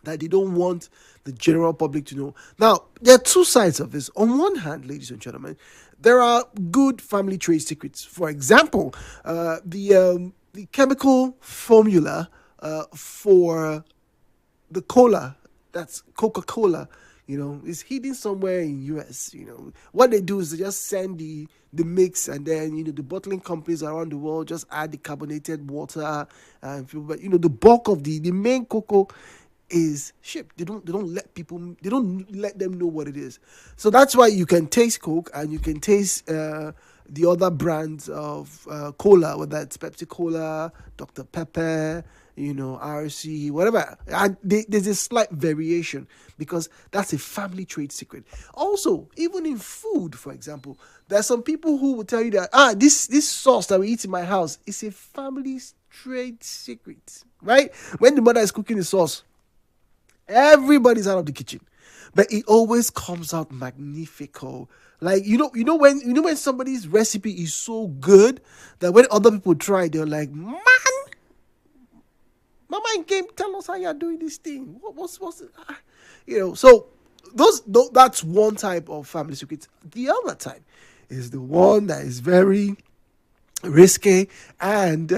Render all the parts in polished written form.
that they don't want the general public to know. Now, there are two sides of this. On one hand, ladies and gentlemen, there are good family trade secrets. For example, the chemical formula for the cola, that's Coca-Cola, is hidden somewhere in US. What they do is they just send the mix, and then the bottling companies around the world just add the carbonated water, but the bulk of the main cocoa is shipped. They don't let them know what it is. So that's why you can taste Coke and you can taste the other brands of cola, whether it's Pepsi Cola, Dr. Pepper, RC, whatever. And there's a slight variation because that's a family trade secret. Also, even in food, for example, there are some people who will tell you that this sauce that we eat in my house is a family trade secret, right? When the mother is cooking the sauce, everybody's out of the kitchen, but it always comes out magnifico. Like when somebody's recipe is so good that when other people try, they're like, "Man, Mama came tell us how you're doing this thing. What's it?" So that's one type of family secret. The other type is the one that is very risque and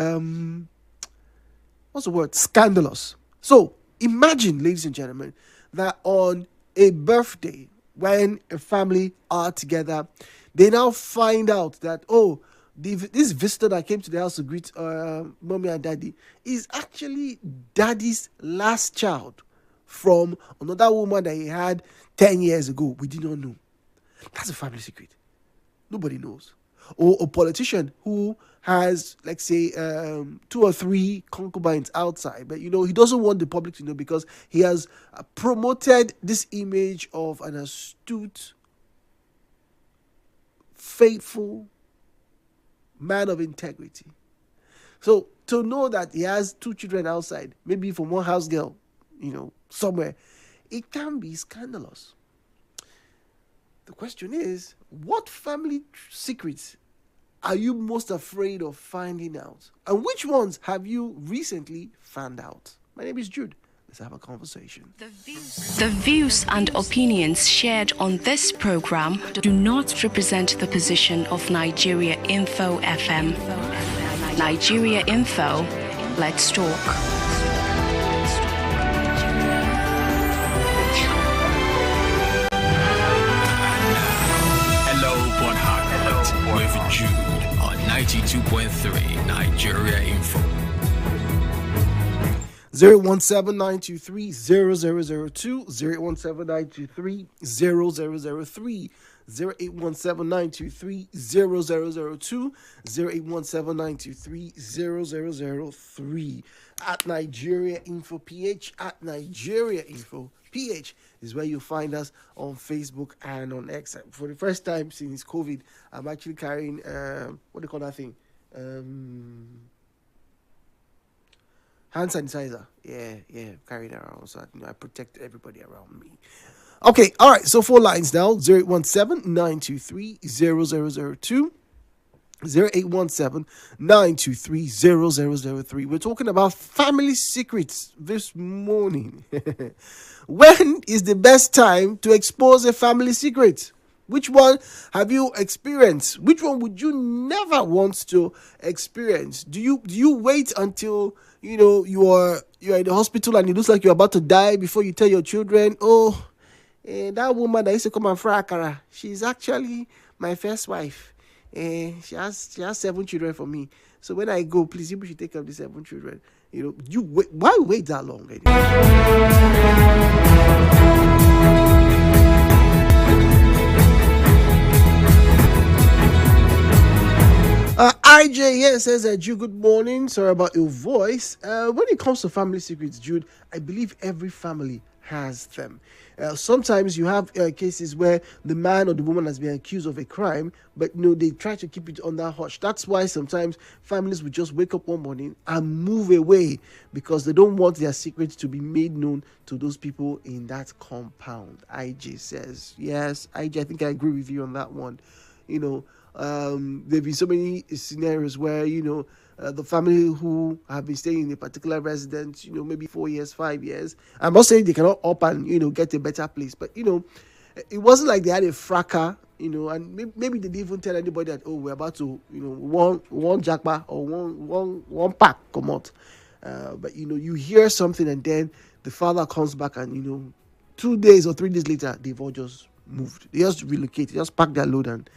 what's the word? Scandalous. So imagine, ladies and gentlemen, that on a birthday, when a family are together, they now find out that, this visitor that came to the house to greet mommy and daddy is actually daddy's last child from another woman that he had 10 years ago. We did not know. That's a family secret. Nobody knows. Or a politician who has, let's say, 2 or 3 concubines outside, but he doesn't want the public to know because he has promoted this image of an astute, faithful man of integrity. So to know that he has 2 children outside, maybe from one house girl, somewhere, it can be scandalous. The question is, what family secrets are you most afraid of finding out? And which ones have you recently found out? My name is Jude. Let's have a conversation. The views and opinions shared on this program do not represent the position of Nigeria Info FM. Nigeria Info, let's talk. With Jude on 92.3 Nigeria Info. 017-923-0002, 017-923-0003, 08179230002, 08179230003. At Nigeria Info PH, at Nigeria Info PH is where you find us on Facebook and on X. For the first time since COVID, I'm actually carrying what do you call that thing? Hand sanitizer. Yeah, carrying around so I protect everybody around me. Okay, all right. So 4 lines now: 08179230002. 08179230003. We're talking about family secrets this morning. When is the best time to expose a family secret? Which one have you experienced? Which one would you never want to experience? Do you wait until you're in the hospital and it looks like you're about to die before you tell your children, that woman that used to come and fry akara, she's actually my first wife. She has 7 children for me. So when I go, please, you should take care of the 7 children. Why wait that long? IJ here says, Jude, good morning. Sorry about your voice. When it comes to family secrets, Jude, I believe every family has them. Sometimes you have cases where the man or the woman has been accused of a crime, but they try to keep it under hush. That's why sometimes families will just wake up one morning and move away because they don't want their secrets to be made known to those people in that compound. IJ says, yes, IJ, I think I agree with you on that one. There've been so many scenarios where the family who have been staying in a particular residence, maybe 4 years, 5 years. I'm not saying they cannot up and get a better place, but it wasn't like they had a fracas, and maybe they didn't even tell anybody that, oh, we're about to, one jackpot or one pack come out. But you hear something, and then the father comes back, and 2 days or 3 days later, they've all just moved. They just relocate, they just pack their load and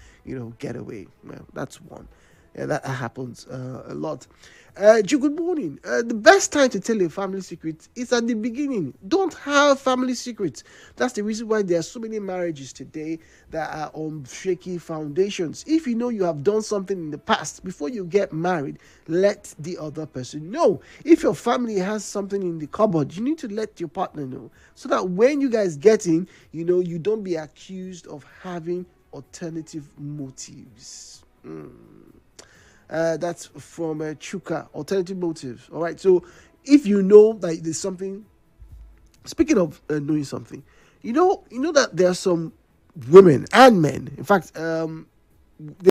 get away. Well, that's one. Yeah, that happens a lot. Jude, good morning. The best time to tell a family secret is at the beginning. Don't have family secrets. That's the reason why there are so many marriages today that are on shaky foundations. If you know you have done something in the past, before you get married, let the other person know. If your family has something in the cupboard, you need to let your partner know, so that when you guys get in, you don't be accused of having alternative motives. That's from Chuka, alternative motives. All right, so if you know that there's something, speaking of knowing something, you know that there are some women and men, in fact,